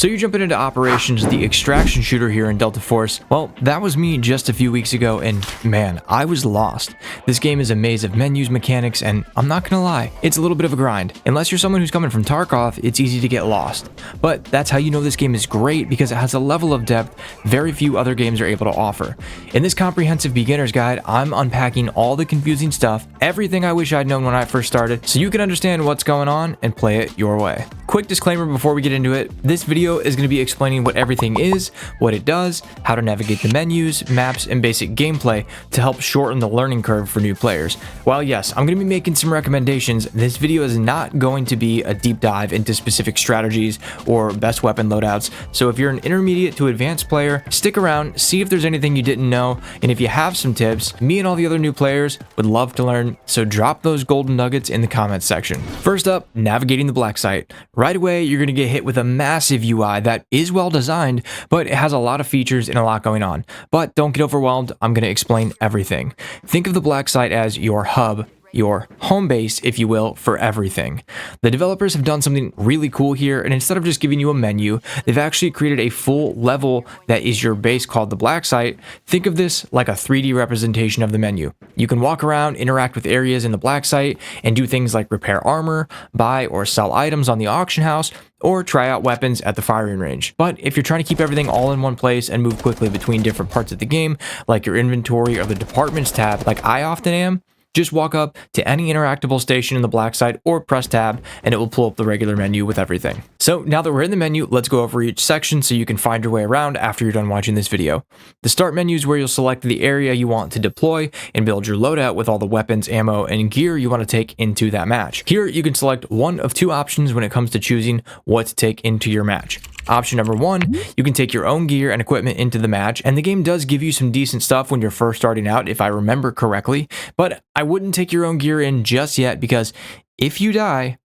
So you're jumping into Operations, the extraction shooter here in Delta Force. Well, that was me just a few weeks ago, and man, I was lost. This game is a maze of menus, mechanics, and I'm not gonna lie, it's a little bit of a grind. Unless you're someone who's coming from Tarkov, it's easy to get lost. But that's how you know this game is great, because it has a level of depth very few other games are able to offer. In this comprehensive beginner's guide, I'm unpacking all the confusing stuff, everything I wish I'd known when I first started, so you can understand what's going on and play it your way. Quick disclaimer before we get into it, this video is going to be explaining what everything is, what it does, how to navigate the menus, maps, and basic gameplay to help shorten the learning curve for new players. While yes, I'm going to be making some recommendations, this video is not going to be a deep dive into specific strategies or best weapon loadouts, so if you're an intermediate to advanced player, stick around, see if there's anything you didn't know, and if you have some tips, me and all the other new players would love to learn, so drop those golden nuggets in the comments section. First up, navigating the Blacksite. Right away, you're going to get hit with a massive UI that is well designed, but it has a lot of features and a lot going on. But don't get overwhelmed, I'm going to explain everything. Think of the Blacksite as your hub, your home base, if you will, for everything. The developers have done something really cool here, and instead of just giving you a menu, they've actually created a full level that is your base called the Blacksite. Think of this like a 3D representation of the menu. You can walk around, interact with areas in the Blacksite, and do things like repair armor, buy or sell items on the auction house, or try out weapons at the firing range. But if you're trying to keep everything all in one place and move quickly between different parts of the game, like your inventory or the departments tab, like I often am, just walk up to any interactable station in the Blacksite or press tab and it will pull up the regular menu with everything. So now that we're in the menu, let's go over each section so you can find your way around after you're done watching this video. The start menu is where you'll select the area you want to deploy and build your loadout with all the weapons, ammo, and gear you want to take into that match. Here you can select one of two options when it comes to choosing what to take into your match. Option number one, you can take your own gear and equipment into the match, and the game does give you some decent stuff when you're first starting out, if I remember correctly, but I wouldn't take your own gear in just yet, because if you die,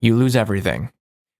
you lose everything.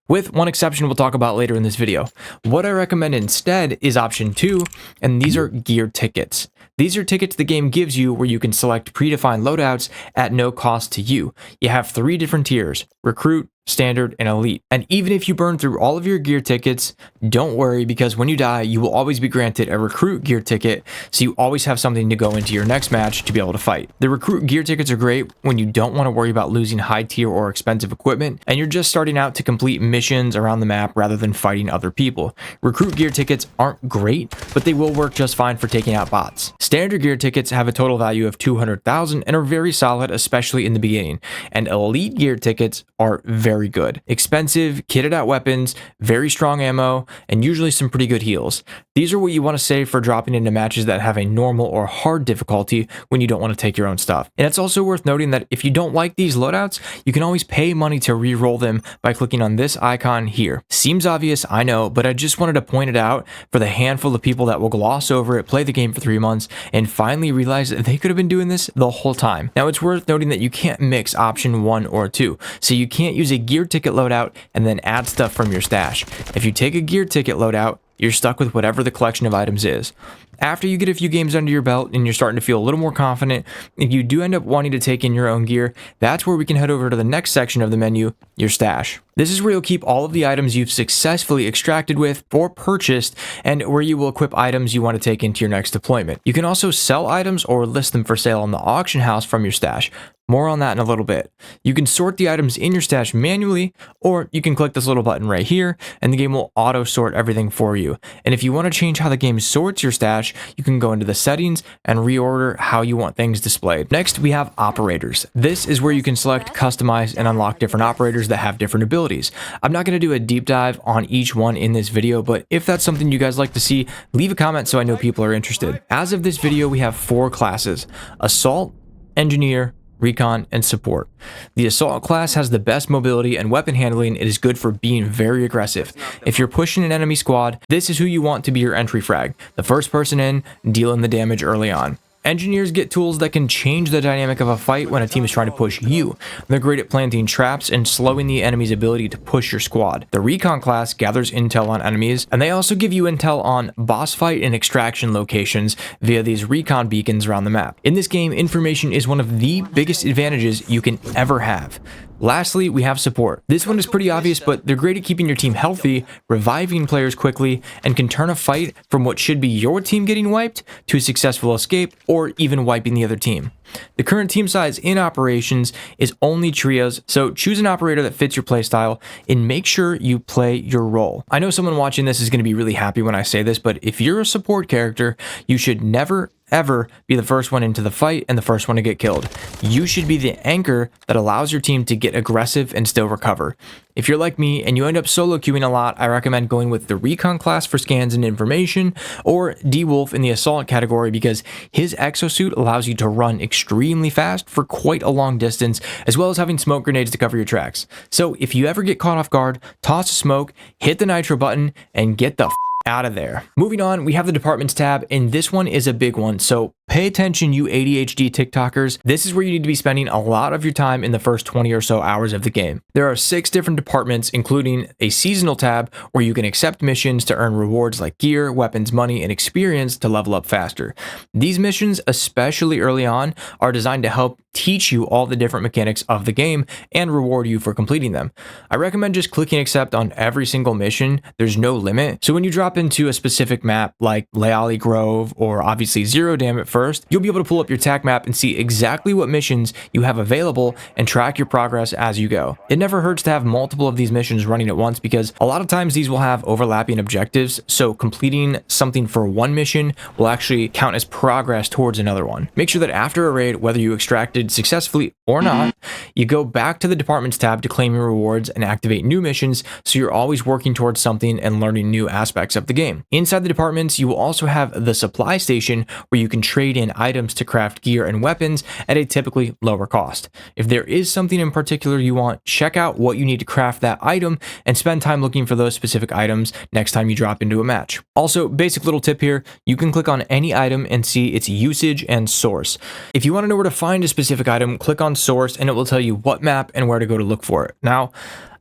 With one exception we'll talk about later in this video. What I recommend instead is option 2, and these are gear tickets. These are tickets the game gives you where you can select predefined loadouts at no cost to you. You have 3 different tiers: recruit, standard, and elite. And even if you burn through all of your gear tickets, don't worry, because when you die, you will always be granted a recruit gear ticket, so you always have something to go into your next match to be able to fight. The recruit gear tickets are great when you don't want to worry about losing high tier or expensive equipment, and you're just starting out to complete missions around the map rather than fighting other people. Recruit gear tickets aren't great, but they will work just fine for taking out bots. Standard gear tickets have a total value of 200,000 and are very solid, especially in the beginning, and elite gear tickets are very good. Expensive, kitted out weapons, very strong ammo, and usually some pretty good heals. These are what you want to save for dropping into matches that have a normal or hard difficulty when you don't want to take your own stuff. And it's also worth noting that if you don't like these loadouts, you can always pay money to re-roll them by clicking on this icon here. Seems obvious, I know, but I just wanted to point it out for the handful of people that will gloss over it, play the game for 3 months, and finally realize that they could have been doing this the whole time. Now, it's worth noting that you can't mix option 1 or 2, so you can't use a gear ticket loadout and then add stuff from your stash. If you take a gear ticket loadout, you're stuck with whatever the collection of items is. After you get a few games under your belt and you're starting to feel a little more confident, if you do end up wanting to take in your own gear, that's where we can head over to the next section of the menu, your stash. This is where you'll keep all of the items you've successfully extracted with or purchased, and where you will equip items you want to take into your next deployment. You can also sell items or list them for sale on the auction house from your stash. More on that in a little bit. You can sort the items in your stash manually, or you can click this little button right here, and the game will auto sort everything for you. And if you want to change how the game sorts your stash, you can go into the settings and reorder how you want things displayed. Next, we have operators. This is where you can select, customize, and unlock different operators that have different abilities. I'm not going to do a deep dive on each one in this video, but if that's something you guys like to see, leave a comment so I know people are interested. As of this video, we have 4 classes: Assault, Engineer, Recon, and Support. The Assault class has the best mobility and weapon handling. It is good for being very aggressive. If you're pushing an enemy squad, this is who you want to be your entry frag, the first person in, dealing the damage early on. Engineers get tools that can change the dynamic of a fight when a team is trying to push you. They're great at planting traps and slowing the enemy's ability to push your squad. The Recon class gathers intel on enemies, and they also give you intel on boss fight and extraction locations via these recon beacons around the map. In this game, information is one of the biggest advantages you can ever have. Lastly, we have support. This one is pretty obvious, but they're great at keeping your team healthy, reviving players quickly, and can turn a fight from what should be your team getting wiped to a successful escape or even wiping the other team. The current team size in operations is only trios, so choose an operator that fits your playstyle and make sure you play your role. I know someone watching this is going to be really happy when I say this, but if you're a support character, you should never ever be the first one into the fight and the first one to get killed. You should be the anchor that allows your team to get aggressive and still recover. If you're like me and you end up solo queuing a lot, I recommend going with the Recon class for scans and information, or D-Wolf in the Assault category because his exosuit allows you to run extremely fast for quite a long distance, as well as having smoke grenades to cover your tracks. So if you ever get caught off guard, toss a smoke, hit the nitro button, and get the out of there. Moving on, we have the departments tab, and this one is a big one, so pay attention, you ADHD TikTokers. This is where you need to be spending a lot of your time in the first 20 or so hours of the game. There are 6 different departments, including a seasonal tab where you can accept missions to earn rewards like gear, weapons, money, and experience to level up faster. These missions, especially early on, are designed to help teach you all the different mechanics of the game and reward you for completing them. I recommend just clicking accept on every single mission. There's no limit. So when you drop into a specific map like Leali Grove or obviously Zero Dam at first, you'll be able to pull up your TAC map and see exactly what missions you have available and track your progress as you go. It never hurts to have multiple of these missions running at once because a lot of times these will have overlapping objectives, so completing something for one mission will actually count as progress towards another one. Make sure that after a raid, whether you extracted successfully or not, you go back to the departments tab to claim your rewards and activate new missions, so you're always working towards something and learning new aspects of the game. Inside the departments, you will also have the supply station where you can trade in items to craft gear and weapons at a typically lower cost. If there is something in particular you want, check out what you need to craft that item and spend time looking for those specific items next time you drop into a match. Also, basic little tip here, you can click on any item and see its usage and source. If you want to know where to find a specific item, click on source and it will tell you what map and where to go to look for it. Now,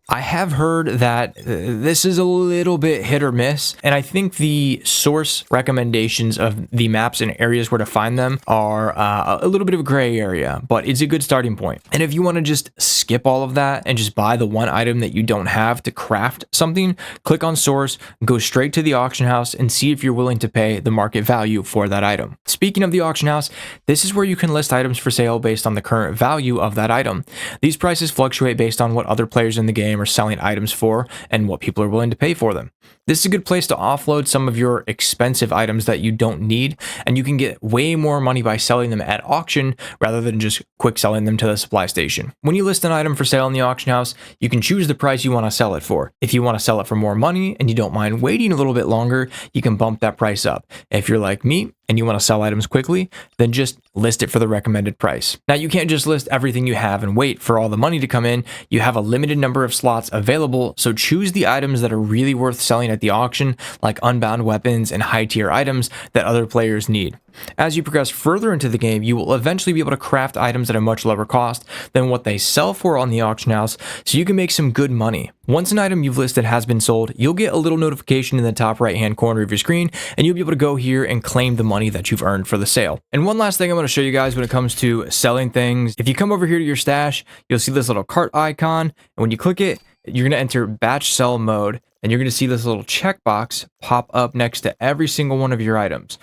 I have heard that this is a little bit hit or miss, and I think the source recommendations of the maps and areas where to find them are a little bit of a gray area, but it's a good starting point. And if you want to just skip all of that and just buy the one item that you don't have to craft something, click on source, go straight to the auction house and see if you're willing to pay the market value for that item. Speaking of the auction house, this is where you can list items for sale based on the current value of that item. These prices fluctuate based on what other players in the game are selling items for and what people are willing to pay for them. This is a good place to offload some of your expensive items that you don't need, and you can get way more money by selling them at auction rather than just quick selling them to the supply station. When you list an item for sale in the auction house, you can choose the price you want to sell it for. If you want to sell it for more money and you don't mind waiting a little bit longer, you can bump that price up. If you're like me and you want to sell items quickly, then just list it for the recommended price. Now, you can't just list everything you have and wait for all the money to come in. You have a limited number of slots available, so choose the items that are really worth selling at the auction, like unbound weapons and high tier items that other players need. As you progress further into the game, you will eventually be able to craft items at a much lower cost than what they sell for on the auction house, so you can make some good money. Once an item you've listed has been sold, you'll get a little notification in the top right hand corner of your screen, and you'll be able to go here and claim the money that you've earned for the sale. And one last thing I want to show you guys when it comes to selling things, if you come over here to your stash, you'll see this little cart icon, and when you click it, you're going to enter batch sell mode, and you're going to see this little checkbox pop up next to every single one of your items.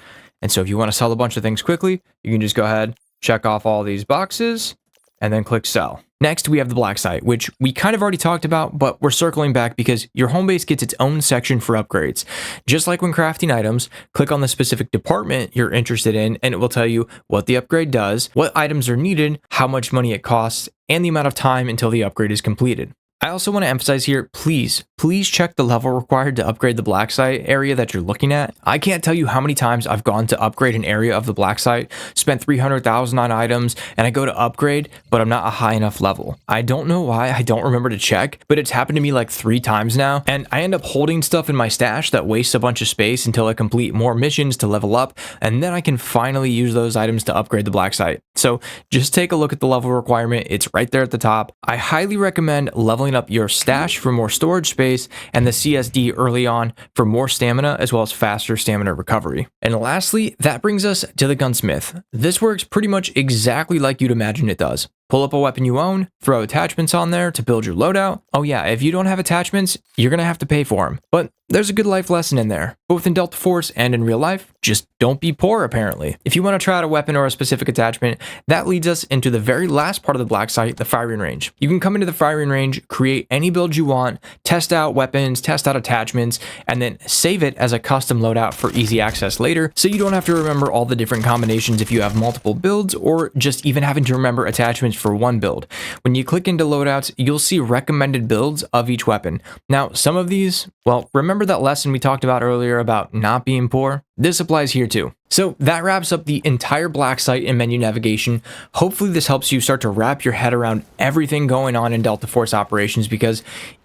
And so if you want to sell a bunch of things quickly, you can just go ahead, check off all these boxes, and then click sell. Next, we have the Blacksite, which we kind of already talked about, but we're circling back because your home base gets its own section for upgrades. Just like when crafting items, click on the specific department you're interested in, and it will tell you what the upgrade does, what items are needed, how much money it costs, and the amount of time until the upgrade is completed. I also want to emphasize here, please check the level required to upgrade the Blacksite area that you're looking at. I can't tell you how many times I've gone to upgrade an area of the Blacksite, spent 300,000 on items, and I go to upgrade, but I'm not a high enough level. I don't know why, I don't remember to check, but it's happened to me like 3 times now, and I end up holding stuff in my stash that wastes a bunch of space until I complete more missions to level up, and then I can finally use those items to upgrade the Blacksite. So just take a look at the level requirement, it's right there at the top. I highly recommend leveling up your stash for more storage space and the CSD early on for more stamina as well as faster stamina recovery. And lastly, that brings us to the Gunsmith. This works pretty much exactly like you'd imagine it does. pull up a weapon you own, throw attachments on there to build your loadout. Oh yeah, if you don't have attachments, you're gonna have to pay for them. But there's a good life lesson in there, both in Delta Force and in real life. Just don't be poor, apparently. If you want to try out a weapon or a specific attachment, that leads us into the very last part of the Blacksite, the firing range. You can come into the firing range, create any build you want, test out weapons, test out attachments, and then save it as a custom loadout for easy access later, so you don't have to remember all the different combinations if you have multiple builds, or just even having to remember attachments for one build. When you click into loadouts, you'll see recommended builds of each weapon. Now, some of these, well, remember that lesson we talked about earlier about not being poor? This applies here too. So that wraps up the entire Blacksite and menu navigation. Hopefully this helps you start to wrap your head around everything going on in Delta Force operations, because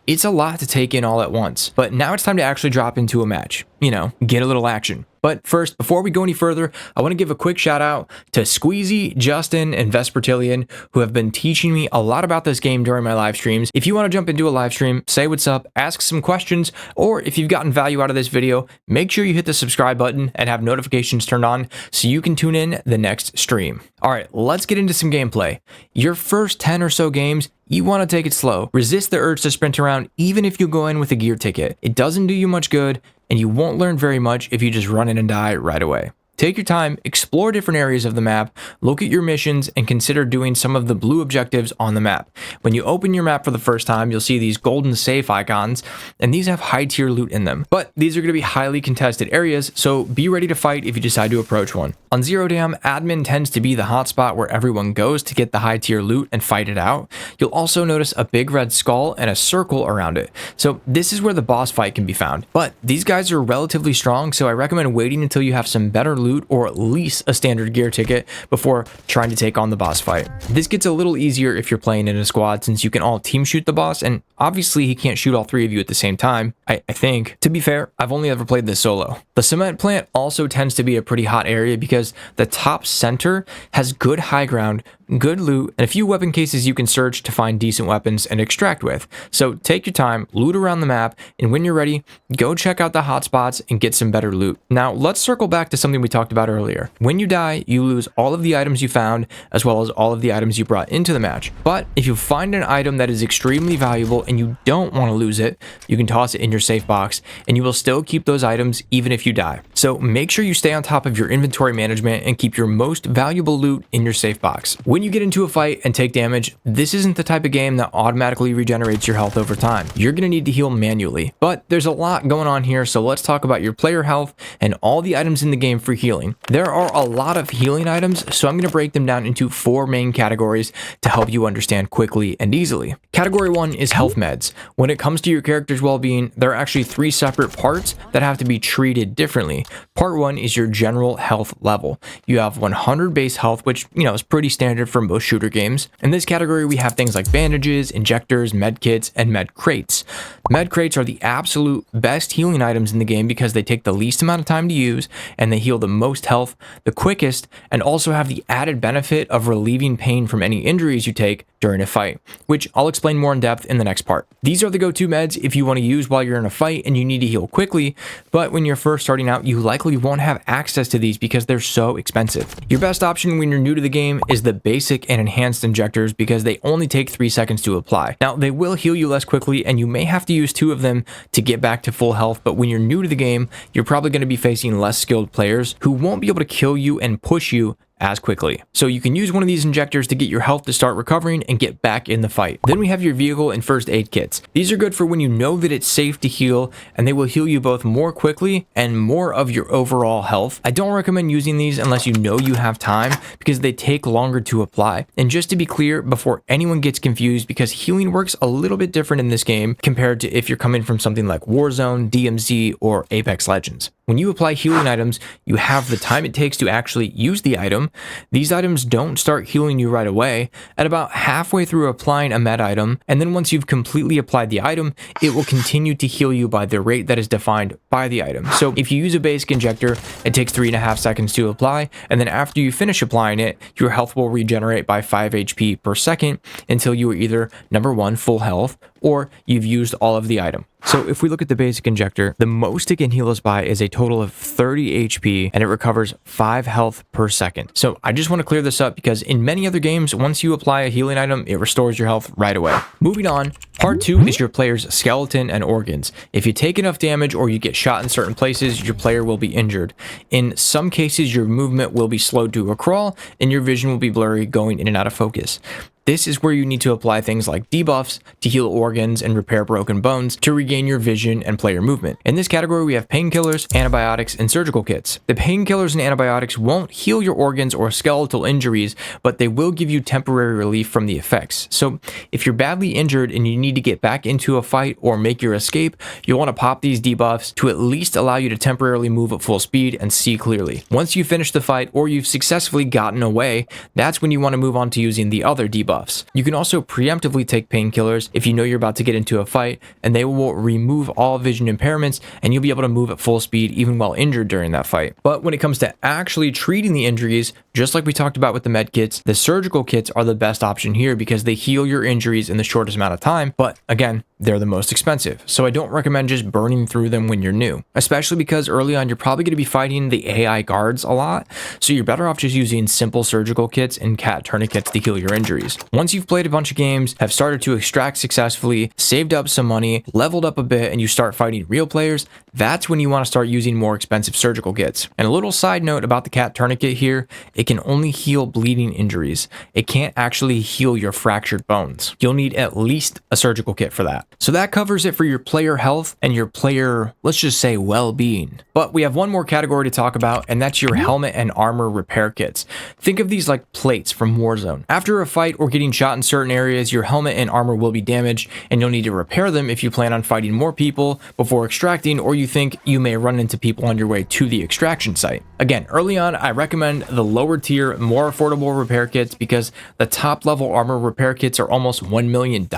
it's a lot to take in all at once. But now it's time to actually drop into a match. You know, get a little action. But first, before we go any further, I want to give a quick shout out to Squeezy, Justin, and Vespertillion, who have been teaching me a lot about this game during my live streams. If you want to jump into a live stream, say what's up, ask some questions, or if you've gotten value out of this video, make sure you hit the subscribe button and have notifications turned on so you can tune in the next stream. All right, let's get into some gameplay. Your first 10 or so games, you want to take it slow. Resist the urge to sprint around even if you go in with a gear ticket. It doesn't do you much good, and you won't learn very much if you just run in and die right away. Take your time, explore different areas of the map, look at your missions, and consider doing some of the blue objectives on the map. When you open your map for the first time, you'll see these golden safe icons, and these have high tier loot in them. But these are going to be highly contested areas, so be ready to fight if you decide to approach one. On Zero Dam, admin tends to be the hotspot where everyone goes to get the high tier loot and fight it out. You'll also notice a big red skull and a circle around it. So this is where the boss fight can be found. But these guys are relatively strong, so I recommend waiting until you have some better loot or at least a standard gear ticket before trying to take on the boss fight. This gets a little easier if you're playing in a squad, since you can all team shoot the boss, and obviously he can't shoot all three of you at the same time, I think. To be fair, I've only ever played this solo. The cement plant also tends to be a pretty hot area because the top center has good high ground, good loot, and a few weapon cases you can search to find decent weapons and extract with. So take your time, loot around the map, and when you're ready, go check out the hotspots and get some better loot. Now let's circle back to something we talked about earlier. When you die, you lose all of the items you found, as well as all of the items you brought into the match. But if you find an item that is extremely valuable and you don't want to lose it, you can toss it in your safe box, and you will still keep those items even if you die. So make sure you stay on top of your inventory management and keep your most valuable loot in your safe box. When you get into a fight and take damage, this isn't the type of game that automatically regenerates your health over time. You're going to need to heal manually. But there's a lot going on here, so let's talk about your player health and all the items in the game for healing. There are a lot of healing items, so I'm going to break them down into 4 main categories to help you understand quickly and easily. Category 1 is health meds. When it comes to your character's well-being, there are actually 3 separate parts that have to be treated differently. Part 1 is your general health level. You have 100 base health, which, is pretty standard for most shooter games. In this category, we have things like bandages, injectors, med kits, and med crates. Med crates are the absolute best healing items in the game because they take the least amount of time to use, and they heal the most health the quickest, and also have the added benefit of relieving pain from any injuries you take during a fight, which I'll explain more in depth in the next part. These are the go-to meds if you want to use while you're in a fight and you need to heal quickly, but when you're first starting out, you likely won't have access to these because they're so expensive. Your best option when you're new to the game is the basic and enhanced injectors because they only take 3 seconds to apply. Now, they will heal you less quickly, and you may have to use 2 of them to get back to full health, but when you're new to the game, you're probably going to be facing less skilled players who won't be able to kill you and push you as quickly. So you can use one of these injectors to get your health to start recovering and get back in the fight. Then we have your vehicle and first aid kits. These are good for when you know that it's safe to heal, and they will heal you both more quickly and more of your overall health. I don't recommend using these unless you know you have time because they take longer to apply. And just to be clear, before anyone gets confused, because healing works a little bit different in this game compared to if you're coming from something like Warzone, DMZ, or Apex Legends. When you apply healing items, you have the time it takes to actually use the item. These items don't start healing you right away. At about halfway through applying a med item, and then once you've completely applied the item, it will continue to heal you by the rate that is defined by the item. So if you use a basic injector, it takes 3.5 seconds to apply, and then after you finish applying it, your health will regenerate by 5 HP per second until you are either number 1, full health, or you've used all of the item. So if we look at the basic injector, the most it can heal us by is a total of 30 HP, and it recovers 5 health per second. So I just want to clear this up because in many other games, once you apply a healing item, it restores your health right away. Moving on, part 2 is your player's skeleton and organs. If you take enough damage or you get shot in certain places, your player will be injured. In some cases, your movement will be slowed to a crawl, and your vision will be blurry, going in and out of focus. This is where you need to apply things like debuffs to heal organs and repair broken bones to regain your vision and player movement. In this category, we have painkillers, antibiotics, and surgical kits. The painkillers and antibiotics won't heal your organs or skeletal injuries, but they will give you temporary relief from the effects. So if you're badly injured and you need to get back into a fight or make your escape, you'll want to pop these debuffs to at least allow you to temporarily move at full speed and see clearly. Once you finish the fight or you've successfully gotten away, that's when you want to move on to using the other debuffs. You can also preemptively take painkillers if you know you're about to get into a fight, and they will remove all vision impairments, and you'll be able to move at full speed even while injured during that fight. But when it comes to actually treating the injuries, just like we talked about with the med kits, the surgical kits are the best option here because they heal your injuries in the shortest amount of time, but again, they're the most expensive. So I don't recommend just burning through them when you're new, especially because early on you're probably going to be fighting the AI guards a lot, so you're better off just using simple surgical kits and cat tourniquets to heal your injuries. Once you've played a bunch of games, have started to extract successfully, saved up some money, leveled up a bit, and you start fighting real players, that's when you want to start using more expensive surgical kits. And a little side note about the cat tourniquet here, it can only heal bleeding injuries. It can't actually heal your fractured bones. You'll need at least a surgical kit for that. So that covers it for your player health and your player, let's just say, well-being. But we have one more category to talk about, and that's your helmet and armor repair kits. Think of these like plates from Warzone. After a fight or getting shot in certain areas, your helmet and armor will be damaged, and you'll need to repair them if you plan on fighting more people before extracting, or you think you may run into people on your way to the extraction site. Again, early on, I recommend the lower tier, more affordable repair kits because the top level armor repair kits are almost $1 million.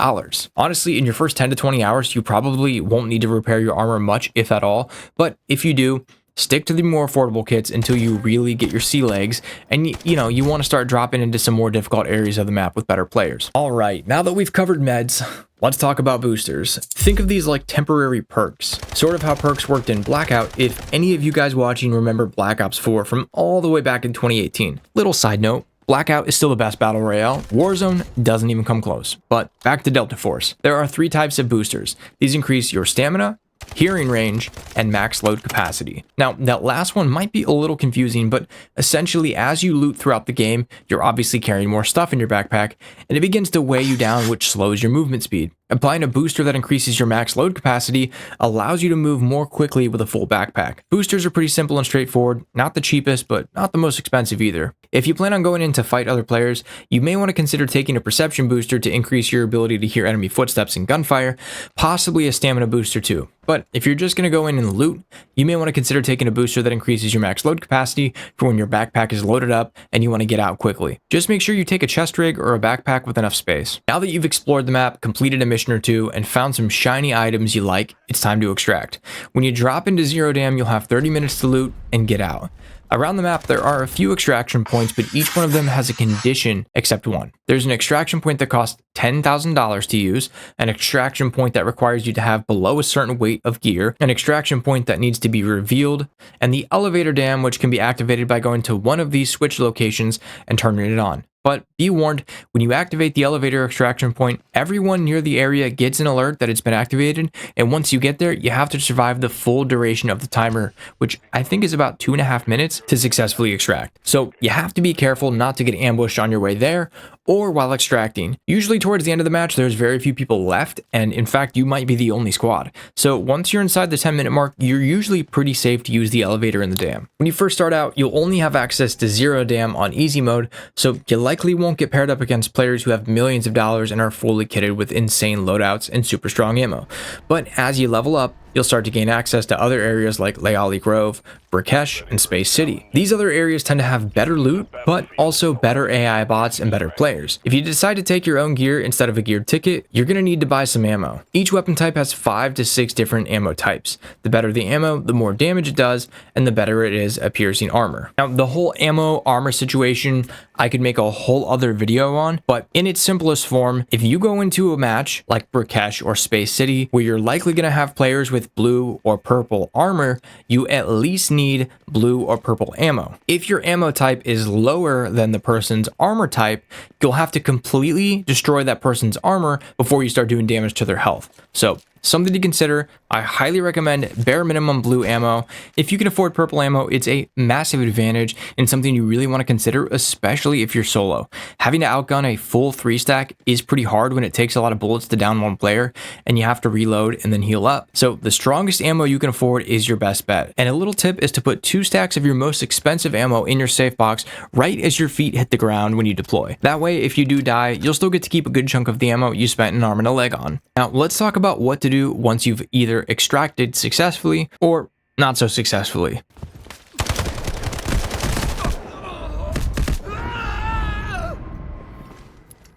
Honestly, in your first 10 to 20 hours, you probably won't need to repair your armor much, if at all, but if you do, stick to the more affordable kits until you really get your sea legs, and you want to start dropping into some more difficult areas of the map with better players. All right, now that we've covered meds, let's talk about boosters. Think of these like temporary perks, sort of how perks worked in Blackout, if any of you guys watching remember Black Ops 4 from all the way back in 2018. Little side note, Blackout is still the best battle royale. Warzone doesn't even come close. But back to Delta Force. There are 3 types of boosters. These increase your stamina, hearing range, and max load capacity. Now, that last one might be a little confusing, but essentially as you loot throughout the game, you're obviously carrying more stuff in your backpack, and it begins to weigh you down, which slows your movement speed. Applying a booster that increases your max load capacity allows you to move more quickly with a full backpack. Boosters are pretty simple and straightforward, not the cheapest, but not the most expensive either. If you plan on going in to fight other players, you may want to consider taking a perception booster to increase your ability to hear enemy footsteps and gunfire, possibly a stamina booster too. But if you're just going to go in and loot, you may want to consider taking a booster that increases your max load capacity for when your backpack is loaded up and you want to get out quickly. Just make sure you take a chest rig or a backpack with enough space. Now that you've explored the map, completed a mission or two, and found some shiny items you like, it's time to extract. When you drop into Zero Dam, you'll have 30 minutes to loot and get out. Around the map, there are a few extraction points, but each one of them has a condition except one. There's an extraction point that costs $10,000 to use, an extraction point that requires you to have below a certain weight of gear, an extraction point that needs to be revealed, and the elevator dam, which can be activated by going to one of these switch locations and turning it on. But be warned, when you activate the elevator extraction point, everyone near the area gets an alert that it's been activated, and once you get there, you have to survive the full duration of the timer, which I think is about 2.5 minutes to successfully extract. So you have to be careful not to get ambushed on your way there, or while extracting. Usually towards the end of the match, there's very few people left, and in fact, you might be the only squad. So once you're inside the 10-minute mark, you're usually pretty safe to use the elevator in the dam. When you first start out, you'll only have access to Zero Dam on easy mode, so you likely won't get paired up against players who have millions of dollars and are fully kitted with insane loadouts and super strong ammo. But as you level up, you'll start to gain access to other areas like Leali Grove, Brikesh, and Space City. These other areas tend to have better loot, but also better AI bots and better players. If you decide to take your own gear instead of a geared ticket, you're going to need to buy some ammo. Each weapon type has 5 to 6 different ammo types. The better the ammo, the more damage it does, and the better it is at piercing armor. Now, the whole ammo armor situation, I could make a whole other video on, but in its simplest form, if you go into a match like Brikesh or Space City, where you're likely going to have players with blue or purple armor, you at least need blue or purple ammo. If your ammo type is lower than the person's armor type, you'll have to completely destroy that person's armor before you start doing damage to their health. So something to consider. I highly recommend bare minimum blue ammo. If you can afford purple ammo, it's a massive advantage and something you really want to consider, especially if you're solo. Having to outgun a full 3-stack is pretty hard when it takes a lot of bullets to down one player and you have to reload and then heal up. So the strongest ammo you can afford is your best bet. And a little tip is to put 2 stacks of your most expensive ammo in your safe box right as your feet hit the ground when you deploy. That way, if you do die, you'll still get to keep a good chunk of the ammo you spent an arm and a leg on. Now, let's talk about what to do once you've either extracted successfully or not so successfully.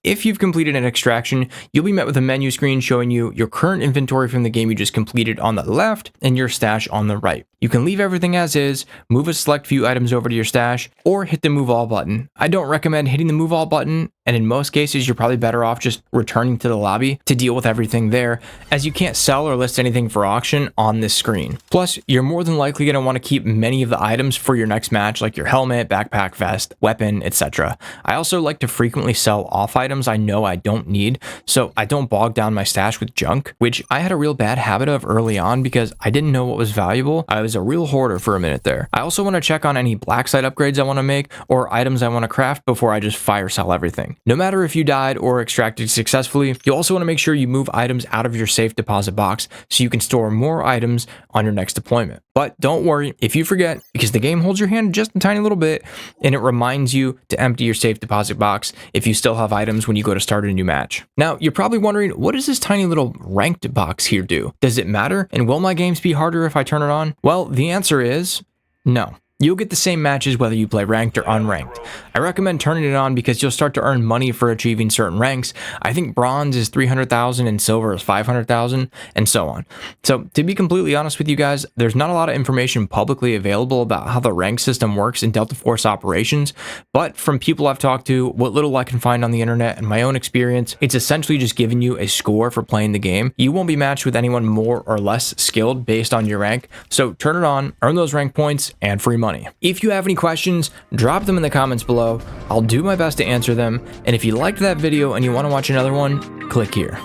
If you've completed an extraction, you'll be met with a menu screen showing you your current inventory from the game you just completed on the left and your stash on the right. You can leave everything as is, move a select few items over to your stash, or hit the move all button. I don't recommend hitting the move all button, and in most cases you're probably better off just returning to the lobby to deal with everything there, as you can't sell or list anything for auction on this screen. Plus, you're more than likely going to want to keep many of the items for your next match, like your helmet, backpack, vest, weapon, etc. I also like to frequently sell off items I know I don't need, so I don't bog down my stash with junk, which I had a real bad habit of early on because I didn't know what was valuable. I was a real hoarder for a minute there. I also want to check on any Blacksite upgrades I want to make or items I want to craft before I just fire sell everything. No matter if you died or extracted successfully, you also want to make sure you move items out of your safe deposit box so you can store more items on your next deployment. But don't worry if you forget, because the game holds your hand just a tiny little bit and it reminds you to empty your safe deposit box if you still have items when you go to start a new match. Now, you're probably wondering, what does this tiny little ranked box here do? Does it matter? And will my games be harder if I turn it on? Well, the answer is no. You'll get the same matches whether you play ranked or unranked. I recommend turning it on because you'll start to earn money for achieving certain ranks. I think bronze is 300,000 and silver is 500,000 and so on. So to be completely honest with you guys, there's not a lot of information publicly available about how the rank system works in Delta Force operations, but from people I've talked to, what little I can find on the internet and my own experience, it's essentially just giving you a score for playing the game. You won't be matched with anyone more or less skilled based on your rank. So turn it on, earn those rank points and free money. If you have any questions, drop them in the comments below. I'll do my best to answer them. And if you liked that video and you want to watch another one, click here.